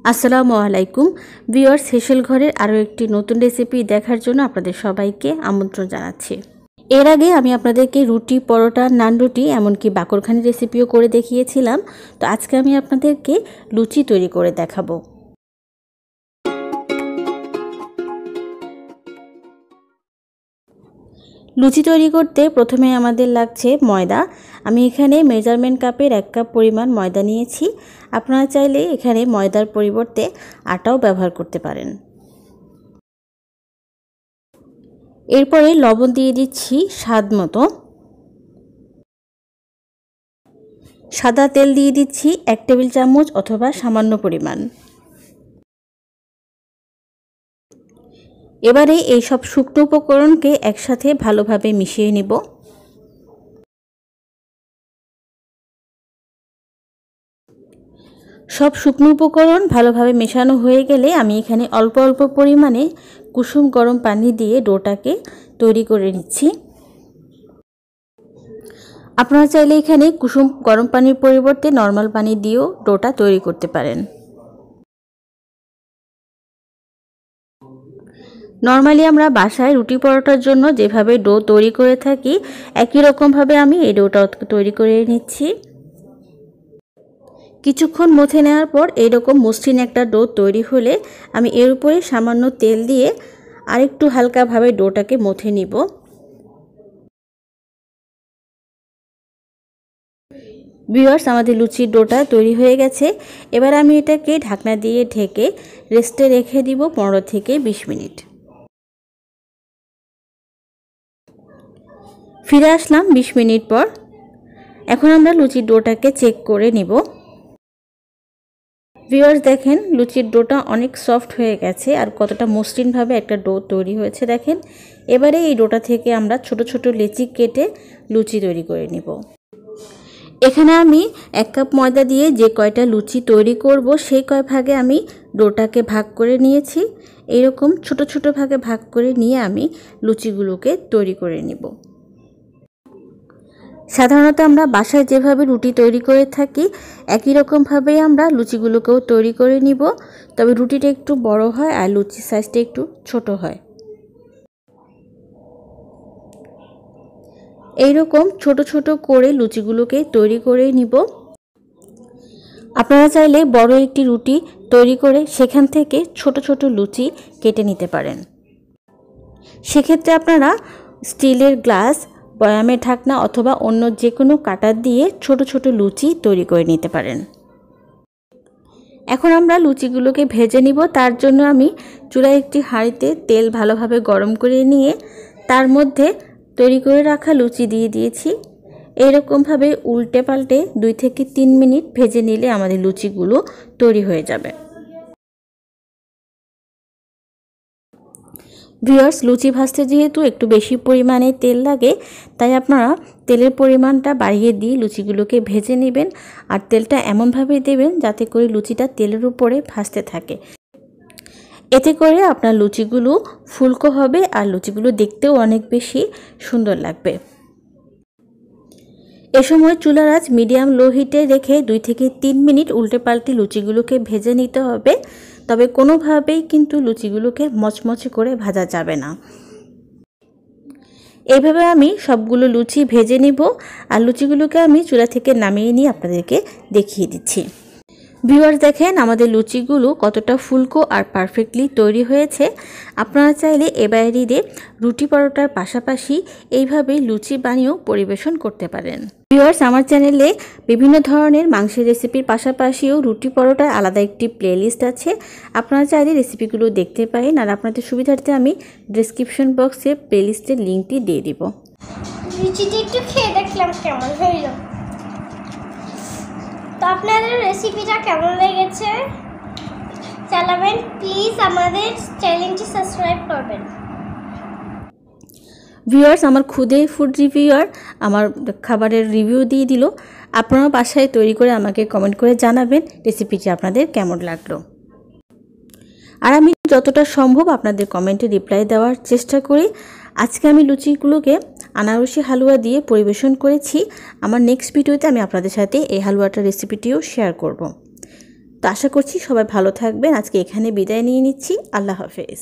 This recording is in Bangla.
আসসালামু আলাইকুম ভিউয়ার্স, হেসেল ঘরের আরও একটি নতুন রেসিপি দেখার জন্য আপনাদের সবাইকে আমন্ত্রণ জানাচ্ছি। এর আগে আমি আপনাদেরকে রুটি, পরোটা, নান রুটি এমনকি বাকরখানি রেসিপিও করে দেখিয়েছিলাম। তো আজকে আমি আপনাদেরকে লুচি তৈরি করে দেখাবো। লুচি তৈরি করতে প্রথমে আমাদের লাগছে ময়দা। আমি এখানে মেজারমেন্ট কাপের 1 কাপ পরিমাণ ময়দা নিয়েছি। আপনারা চাইলে এখানে ময়দার পরিবর্তে আটাও ব্যবহার করতে পারেন। এরপরে লবণ দিয়ে দিচ্ছি স্বাদ মতো। সাদা তেল দিয়ে দিচ্ছি 1 টেবিল চামচ অথবা সামান্য পরিমাণ। এবারে এই সব শুকনো উপকরণকে একসাথে ভালোভাবে মিশিয়ে নিব। সব শুকনো উপকরণ ভালোভাবে মেশানো হয়ে গেলে আমি এখানে অল্প অল্প পরিমাণে কুসুম গরম পানি দিয়ে ডোটাকে তৈরি করে নিচ্ছি। আপনারা চাইলে এখানে কুসুম গরম পানির পরিবর্তে নর্মাল পানি দিয়েও ডোটা তৈরি করতে পারেন। নর্মালি আমরা বাসায় রুটি পরোটার জন্য যেভাবে ডো তৈরি করে থাকি একই রকমভাবে আমি এই ডোটা তৈরি করে নিচ্ছি। কিছুক্ষণ মথে নেওয়ার পর এইরকম মসৃণ একটা ডো তৈরি হলে আমি এর উপরে সামান্য তেল দিয়ে আরেকটু হালকাভাবে ডোটাকে মথে নিব। ভিউয়ার্স, আমাদের লুচির ডোটা তৈরি হয়ে গেছে। এবার আমি এটাকে ঢাকনা দিয়ে ঢেকে রেস্টে রেখে দিব 15 থেকে 20 মিনিট। ফিরে আসলাম 20 মিনিট পর। এখন আমরা লুচির ডোটাকে চেক করে নিব। ভিউয়ার্স, দেখেন লুচির ডোটা অনেক সফট হয়ে গেছে আর কতটা মসৃণভাবে একটা ডো তৈরি হয়েছে দেখেন। এবারে এই ডোটা থেকে আমরা ছোট ছোট লেচি কেটে লুচি তৈরি করে নিব। এখানে আমি 1 কাপ ময়দা দিয়ে যে কয়টা লুচি তৈরি করব সেই কয় ভাগে আমি ডোটাকে ভাগ করে নিয়েছি। এরকম ছোট ছোট ভাগে ভাগ করে নিয়ে আমি লুচিগুলোকে তৈরি করে নিব। সাধারণত আমরা বাসায় যেভাবে রুটি তৈরি করে থাকি একই রকমভাবেই আমরা লুচিগুলোকেও তৈরি করে নিব, তবে রুটিটা একটু বড় হয় আর লুচির সাইজটা একটু ছোট হয়। এইরকম ছোট ছোট করে লুচিগুলোকে তৈরি করে নিব। আপনারা চাইলে বড় একটি রুটি তৈরি করে সেখান থেকে ছোট ছোট লুচি কেটে নিতে পারেন। সেক্ষেত্রে আপনারা স্টিলের গ্লাস, বয়ামের ঢাকনা অথবা অন্য যে কোনো কাটার দিয়ে ছোট ছোট লুচি তৈরি করে নিতে পারেন। এখন আমরা লুচিগুলোকে ভেজে নিব। তার জন্য আমি চুলায় একটি হাঁড়িতে তেল ভালোভাবে গরম করে নিয়ে তার মধ্যে তৈরি করে রাখা লুচি দিয়ে দিয়েছি। এরকমভাবে উল্টে পাল্টে 2 থেকে 3 মিনিট ভেজে নিলে আমাদের লুচিগুলো তৈরি হয়ে যাবে। ভিউয়ার্স, লুচি ভাজতে যেহেতু একটু বেশি পরিমাণে তেল লাগে তাই আপনারা তেলের পরিমাণটা বাড়িয়ে দিয়ে লুচিগুলোকে ভেজে নেবেন আর তেলটা এমনভাবে দেবেন যাতে করে লুচিটা তেলের উপরে ভাজতে থাকে। এতে করে আপনার লুচিগুলো ফুলকো হবে আর লুচিগুলো দেখতেও অনেক বেশি সুন্দর লাগবে। এ সময় চুলার আঁচ মিডিয়াম লো হিটে রেখে 2 থেকে 3 মিনিট উল্টে পাল্টে লুচিগুলোকে ভেজে নিতে হবে। তবে কোনোভাবেই কিন্তু লুচিগুলোকে মচমচে করে ভাজা যাবে না। এইভাবে আমি সবগুলো লুচি ভেজে নিব আর লুচিগুলোকে আমি চুলা থেকে নামিয়ে নিয়ে আপনাদেরকে দেখিয়ে দিচ্ছি। ভিউয়ার্স, দেখেন আমাদের লুচিগুলো কতটা ফুলকো আর পারফেক্টলি তৈরি হয়েছে। আপনারা চাইলে এ বাইরে রুটি পরোটার পাশাপাশি এইভাবে লুচি বানিয়েও পরিবেশন করতে পারেন। ভিউয়ার্স, আমার চ্যানেলে বিভিন্ন ধরনের মাংসের রেসিপির পাশাপাশিও রুটি পরোটার আলাদা একটি প্লেলিস্ট আছে। আপনারা চাইলে রেসিপিগুলো দেখতে পারেন আর আপনাদের সুবিধার্থে আমি ডেসক্রিপশন বক্সে প্লেলিস্টের লিঙ্কটি দিয়ে দিব। লুচিটা একটু খেয়ে দেখলাম কেমন হইল। তো আপনাদের রেসিপিটা কেমন লেগেছে জানাবেন। প্লিজ আমাদের চ্যানেলটি সাবস্ক্রাইব করবেন। ভিউয়ার্স, আমার খুদে ফুড রিভিউয়ার আমার খাবারের রিভিউ দিয়ে দিল। আপনারা বাসায় তৈরি করে আমাকে কমেন্ট করে জানাবেন রেসিপিটি আপনাদের কেমন লাগলো। আর আমি যতটা সম্ভব আপনাদের কমেন্টে রিপ্লাই দেওয়ার চেষ্টা করি। আজকে আমি লুচিগুলোকে আনারসি হালুয়া দিয়ে পরিবেশন করেছি। আমার নেক্সট ভিডিওতে আমি আপনাদের সাথে এই হালুয়াটার রেসিপিটিও শেয়ার করব। তো আশা করছি সবাই ভালো থাকবেন। আজকে এখানে বিদায় নিয়ে নিচ্ছি। আল্লাহ হাফেজ।